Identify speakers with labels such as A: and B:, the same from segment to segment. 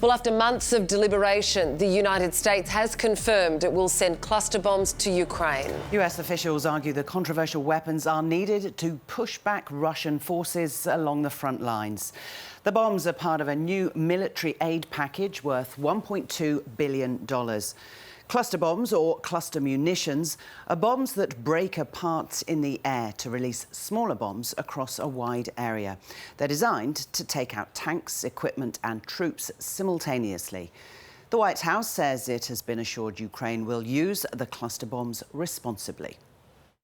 A: Well, after months of deliberation, the United States has confirmed it will send cluster bombs to Ukraine.
B: US officials argue the controversial weapons are needed to push back Russian forces along the front lines. The bombs are part of a new military aid package worth $1.2 billion. Cluster bombs, or cluster munitions, are bombs that break apart in the air to release smaller bombs across a wide area. They're designed to take out tanks, equipment and troops simultaneously. The White House says it has been assured Ukraine will use the cluster bombs responsibly.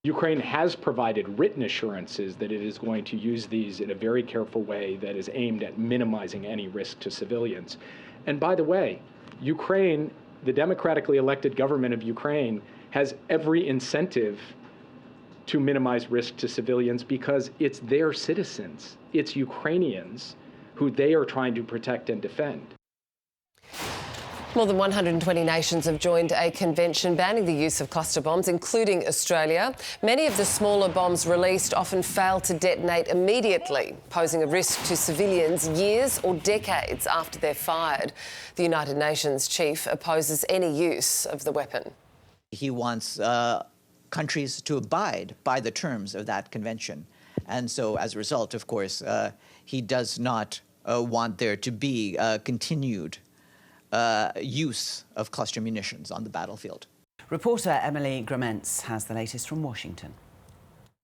C: Ukraine has provided written assurances that it is going to use these in a very careful way that is aimed at minimizing any risk to civilians. And by the way, Ukraine, the democratically elected government of Ukraine, has every incentive to minimize risk to civilians because it's their citizens, it's Ukrainians who they are trying to protect and defend.
A: More than 120 nations have joined a convention banning the use of cluster bombs, including Australia. Many of the smaller bombs released often fail to detonate immediately, posing a risk to civilians years or decades after they're fired. The United Nations chief opposes any use of the weapon.
D: He wants countries to abide by the terms of that convention. And so, as a result, of course, he does not want there to be continued use of cluster munitions on the battlefield.
B: Reporter Emily Gramentz has the latest from Washington.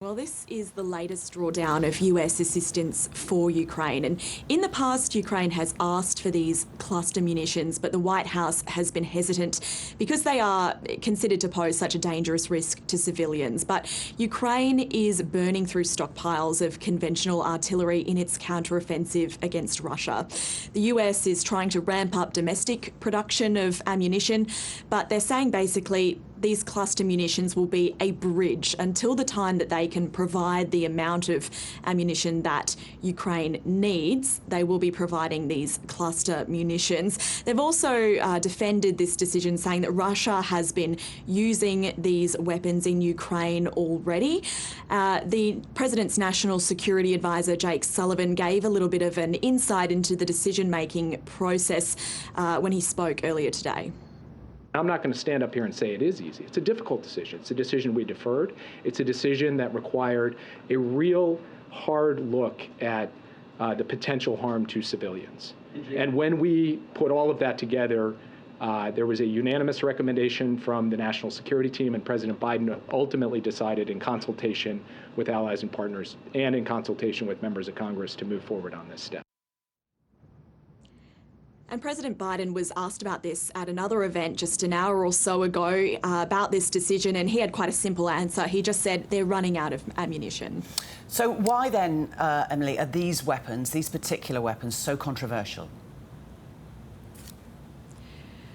E: Well, this is the latest drawdown of US assistance for Ukraine. And in the past, Ukraine has asked for these cluster munitions, but the White House has been hesitant because they are considered to pose such a dangerous risk to civilians. But Ukraine is burning through stockpiles of conventional artillery in its counteroffensive against Russia. The US is trying to ramp up domestic production of ammunition, but they're saying basically these cluster munitions will be a bridge until the time that they can provide the amount of ammunition that Ukraine needs. They will be providing these cluster munitions. They've also defended this decision, saying that Russia has been using these weapons in Ukraine already. The President's National Security Advisor, Jake Sullivan, gave a little bit of an insight into the decision-making process when he spoke earlier today.
C: I'm not going to stand up here and say it is easy. It's a difficult decision. It's a decision we deferred. It's a decision that required a real hard look at the potential harm to civilians. And when we put all of that together, there was a unanimous recommendation from the national security team, and President Biden ultimately decided, in consultation with allies and partners and in consultation with members of Congress, to move forward on this step.
E: And President Biden was asked about this at another event just an hour or so ago about this decision, and he had quite a simple answer. He just said they're running out of ammunition.
B: So why then, Emily, are these weapons, these particular weapons, so controversial?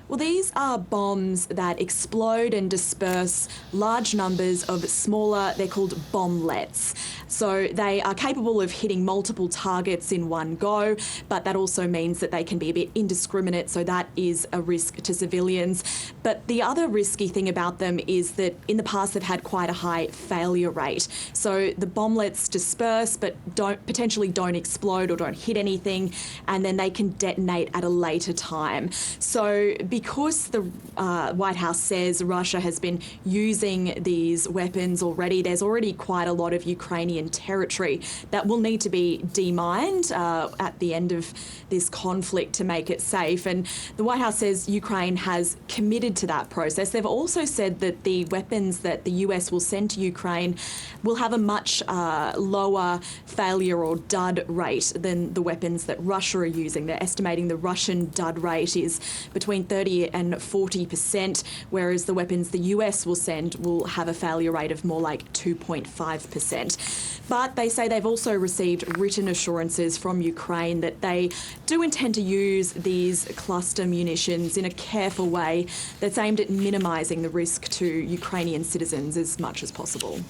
E: Well, these are bombs that explode and disperse large numbers of smaller, they're called bomblets. So they are capable of hitting multiple targets in one go, but that also means that they can be a bit indiscriminate, so that is a risk to civilians. But the other risky thing about them is that in the past they've had quite a high failure rate. So the bomblets disperse but potentially don't explode or don't hit anything, and then they can detonate at a later time. So because the White House says Russia has been using these weapons already, there's already quite a lot of Ukrainian territory that will need to be demined at the end of this conflict to make it safe. And the White House says Ukraine has committed to that process. They've also said that the weapons that the US will send to Ukraine will have a much lower failure or dud rate than the weapons that Russia are using. They're estimating the Russian dud rate is between 30 and 40%, whereas the weapons the US will send will have a failure rate of more like 2.5%. But they say they've also received written assurances from Ukraine that they do intend to use these cluster munitions in a careful way that's aimed at minimising the risk to Ukrainian citizens as much as possible.